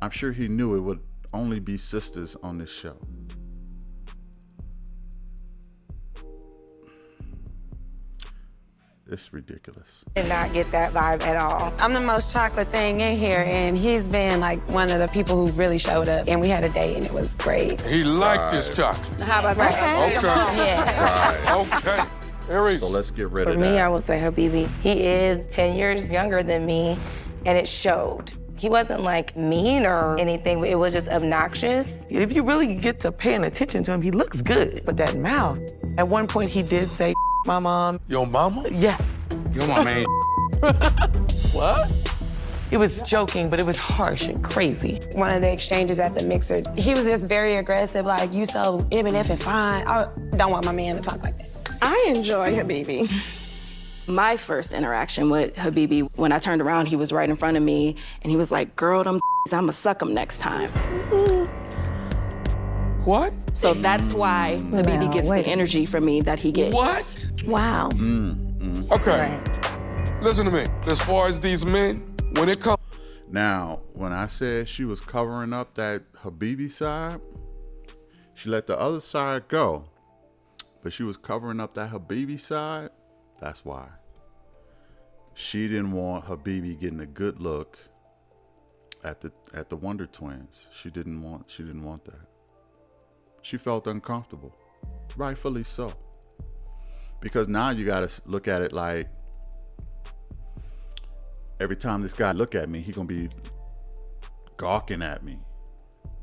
I'm sure he knew it would only be sisters on this show. It's ridiculous. Did not get that vibe at all. I'm the most chocolate thing in here, and he's been like one of the people who really showed up. And we had a date, and it was great. He liked his chocolate. How about that? Okay. Yeah. Okay. Aries. So let's get rid of For that. me, I would say Habibi. He is 10 years younger than me, and it showed. He wasn't like mean or anything, but it was just obnoxious. If you really get to paying attention to him, he looks good. But that mouth, at one point he did say, my mom. Your mama? Yeah. Your mama ain't. What? It was joking, but it was harsh and crazy. One of the exchanges at the mixer, he was just very aggressive, like, you so even if and fine. I don't want my man to talk like that. I enjoy Habibi. My first interaction with Habibi, when I turned around, he was right in front of me, and he was like, girl, them I'ma suck them next time. What? So that's why Habibi gets the energy from me that he gets. What? Wow. Okay. Listen to me. As far as these men, when it comes Now, when I said she was covering up that Habibi side, she let the other side go, but she was covering up that Habibi side. That's why. She didn't want Habibi getting a good look at the Wonder Twins. She didn't want that. She felt uncomfortable, rightfully so. Because now you got to look at it like, every time this guy look at me, he gonna be gawking at me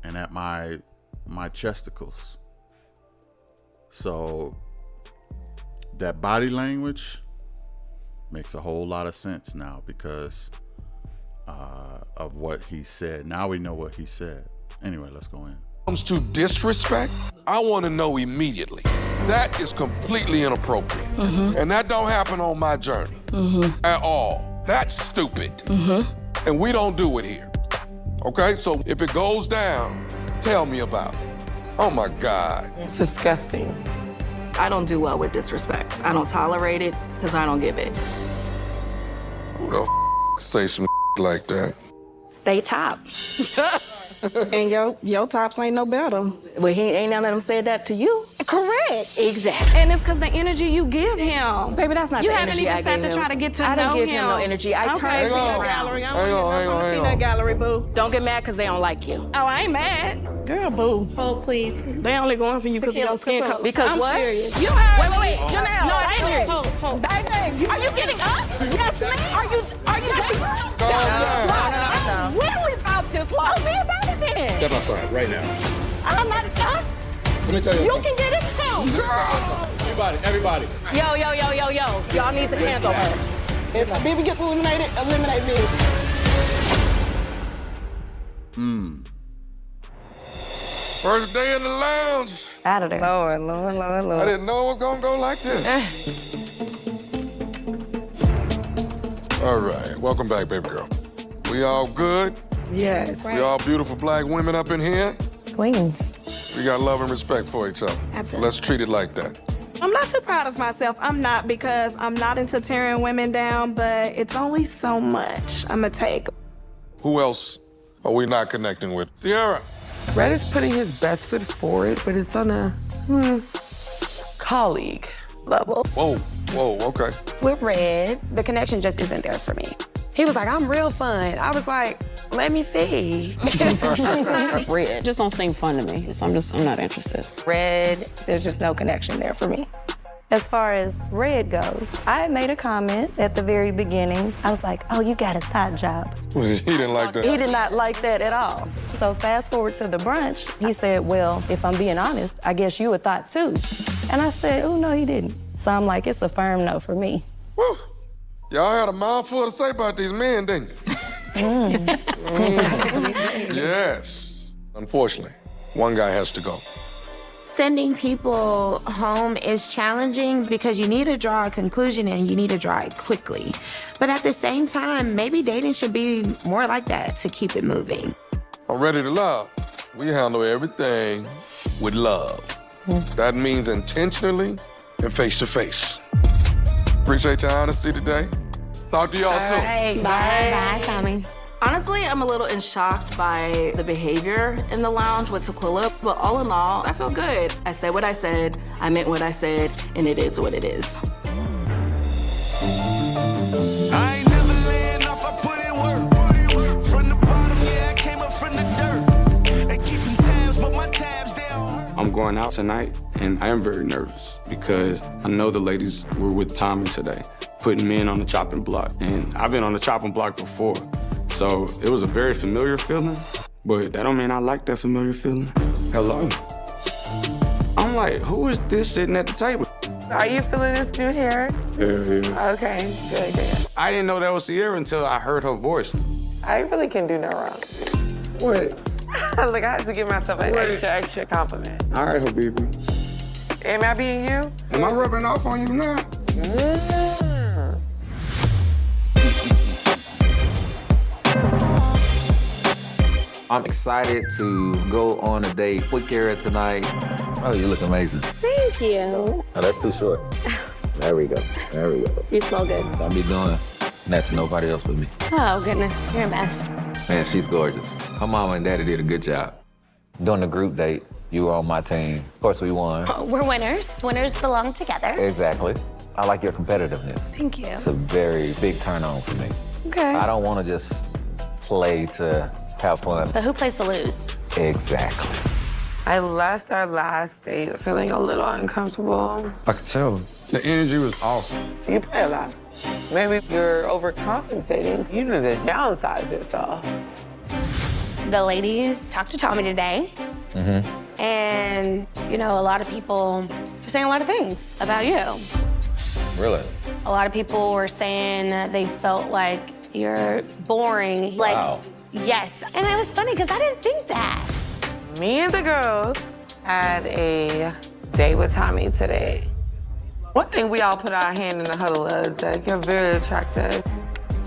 and at my chesticles. So that body language makes a whole lot of sense now because of what he said. Now we know what he said. Anyway, let's go in. Comes to disrespect, I want to know immediately. That is completely inappropriate. And that don't happen on my journey at all. That's stupid. And we don't do it here. Okay, so if it goes down, tell me about it. Oh my God. It's disgusting. I don't do well with disrespect. I don't tolerate it because I don't give it. Who the say some like that? They top. And your tops ain't no better. Well, he ain't none of them said that to you. Correct. Exactly. And it's because the energy you give him. Baby, that's not you the haven't energy even I sat gave to him. try to get to I know didn't give him. him no energy. I turned Okay, him peanut around. gallery. Hang on. Peanut gallery, boo. Don't get mad because they don't like you. Oh, I ain't mad. Girl, boo. Hold, please. They only going for you because of your skin color. Because I'm what? serious. You heard Wait. me. Janelle. No, I didn't hear you. Hold. Baby, Are you getting up? Yes, ma'am. Are you? I'm really about this life. Oh, be about it then. Step outside right now. I'm not. Let me tell you. You can get it too. Girl. Everybody. Yo. Y'all need to handle her. If Bibi gets eliminated, eliminate me. First day in the lounge. Out of there. Lord. I didn't know it was gonna go like this. All right, welcome back, baby girl. We all good? Yes. We all beautiful black women up in here? Queens. We got love and respect for each other. Absolutely. Let's treat it like that. I'm not too proud of myself. I'm not, because I'm not into tearing women down, but it's only so much I'ma take. Who else are we not connecting with? Sierra. Red is putting his best foot forward, but it's on a colleague level. Whoa, okay. With Red, the connection just isn't there for me. He was like, I'm real fun. I was like, let me see. Red just don't seem fun to me, so I'm not interested. Red, there's just no connection there for me. As far as Red goes, I made a comment at the very beginning. I was like, oh, you got a thought job. He didn't like that. He did not like that at all. So fast forward to the brunch, he said, well, if I'm being honest, I guess you a thought too. And I said, oh, no, he didn't. So I'm like, it's a firm no for me. Woo. Y'all had a mouthful to say about these men, didn't you? Yes. Unfortunately, one guy has to go. Sending people home is challenging because you need to draw a conclusion and you need to draw it quickly. But at the same time, maybe dating should be more like that to keep it moving. I'm ready to love. We handle everything with love. That means intentionally and face to face. Appreciate your honesty today. Talk to y'all soon. Right, Bye, Tommy. Honestly, I'm a little in shock by the behavior in the lounge with Tequila, but all in all, I feel good. I said what I said, I meant what I said, and it is what it is. I ain't never laying off, I put in work. From the bottom, yeah, I came up from the dirt. They keeping tabs, but my tabs, they don't hurt. I'm going out tonight, and I am very nervous because I know the ladies were with Tommy today, putting men on the chopping block. And I've been on the chopping block before, so it was a very familiar feeling, but that don't mean I like that familiar feeling. Hello. I'm like, who is this sitting at the table? Are you feeling this new hair? Yeah. Okay, good. I didn't know that was Sierra until I heard her voice. I really can do no wrong. What? Like, I had to give myself an extra compliment. All right, Habibi. Am I being you? Am I rubbing off on you now? I'm excited to go on a date with Kara tonight. Oh, you look amazing. Thank you. Oh, that's too short. There we go. You smell good. Don't be doing that to nobody else but me. Oh, goodness. You're a mess. Man, she's gorgeous. Her mama and daddy did a good job. During the group date, you were on my team. Of course, we won. We're winners. Winners belong together. Exactly. I like your competitiveness. Thank you. It's a very big turn on for me. Okay. I don't want to just play to have fun. But who plays to lose? Exactly. I left our last date feeling a little uncomfortable. I could tell. The energy was off. You play a lot. Maybe you're overcompensating. You need to downsize yourself. The ladies talked to Tommy today. Mm-hmm. And, you know, a lot of people were saying a lot of things about you. Really? A lot of people were saying that they felt like you're boring. Wow. Like, yes. And it was funny because I didn't think that. Me and the girls had a date with Tommy today. One thing we all put our hand in the huddle is that you're very attractive.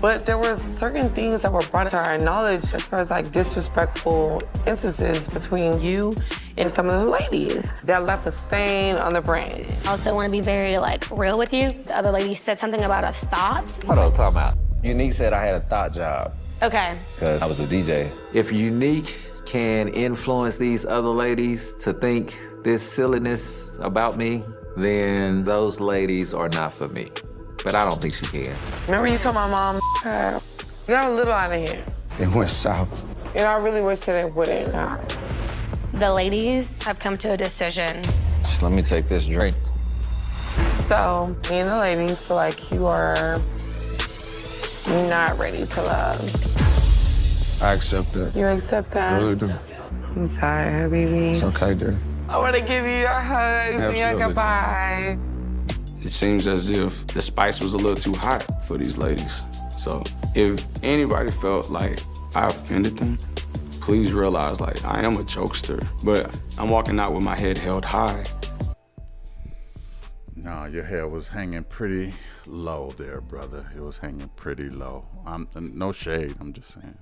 But there were certain things that were brought to our knowledge as far as like disrespectful instances between you and some of the ladies that left a stain on the brand. I also want to be very, like, real with you. The other lady said something about a thought. Hold on, time out. Unique said I had a thought job Okay. because I was a DJ. If Unique can influence these other ladies to think this silliness about me, then those ladies are not for me. But I don't think she can. Remember you told my mom, you got a little out of here. It went south. And I really wish that it wouldn't. The ladies have come to a decision. Just let me take this drink. So, me and the ladies feel like you are not ready to love. I accept that. You accept that? I really do. I'm sorry, baby. It's okay, dear. I want to give you your hugs and your Absolutely. goodbye. It seems as if the spice was a little too hot for these ladies. So if anybody felt like I offended them, please realize, like, I am a jokester, but I'm walking out with my head held high. No, your head was hanging pretty low there, brother. It was hanging pretty low. No shade, I'm just saying.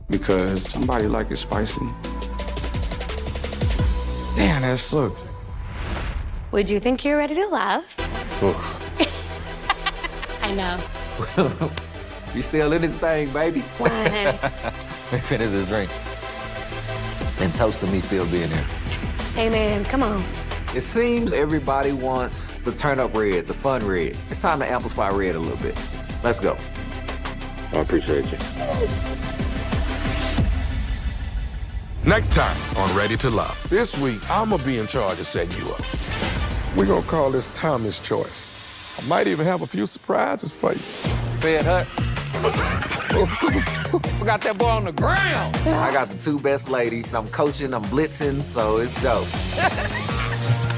Because somebody like it spicy. Damn, that sucked. Would you think you're ready to love? I know. We still in this thing, baby. One. Let me finish this drink. And toast to me still being here. Hey, man, come on. It seems everybody wants the turn up red, the fun red. It's time to amplify red a little bit. Let's go. I appreciate you. Yes. Next time on Ready to Love. This week, I'm gonna be in charge of setting you up. We're gonna call this Tommy's Choice. I might even have a few surprises for you. Fed Hut. We got that boy on the ground. I got the two best ladies. I'm coaching, I'm blitzing, so it's dope.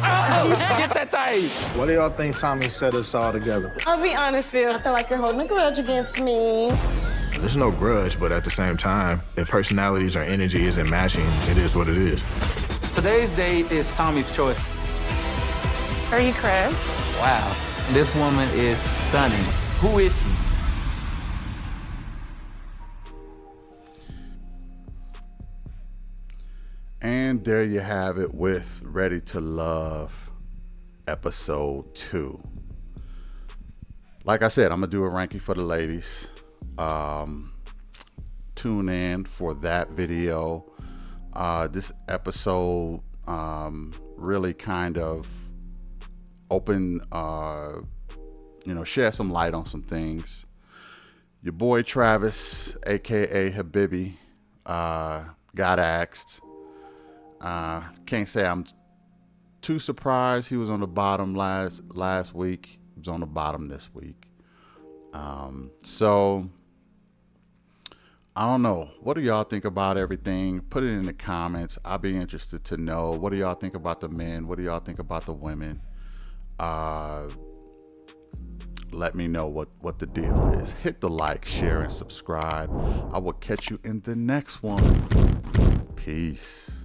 Get that thing. What do y'all think Tommy set us all together? I'll be honest, Phil. I feel like you're holding a grudge against me. There's no grudge, but at the same time, if personalities or energy isn't matching, it is what it is. Today's date is Tommy's choice. Are you Chris? Wow, this woman is stunning. Who is she? And there you have it with Ready to Love, episode 2. Like I said, I'm going to do a ranking for the ladies. Tune in for that video. This episode really kind of open, shed some light on some things. Your boy Travis, aka Habibi, got asked. Can't say I'm too surprised he was on the bottom last week. He was on the bottom this week. So I don't know. What do y'all think about everything? Put it in the comments. I'll be interested to know. What do y'all think about the men? What do y'all think about the women? Let me know what the deal is. Hit the like, share, and subscribe. I will catch you in the next one. Peace.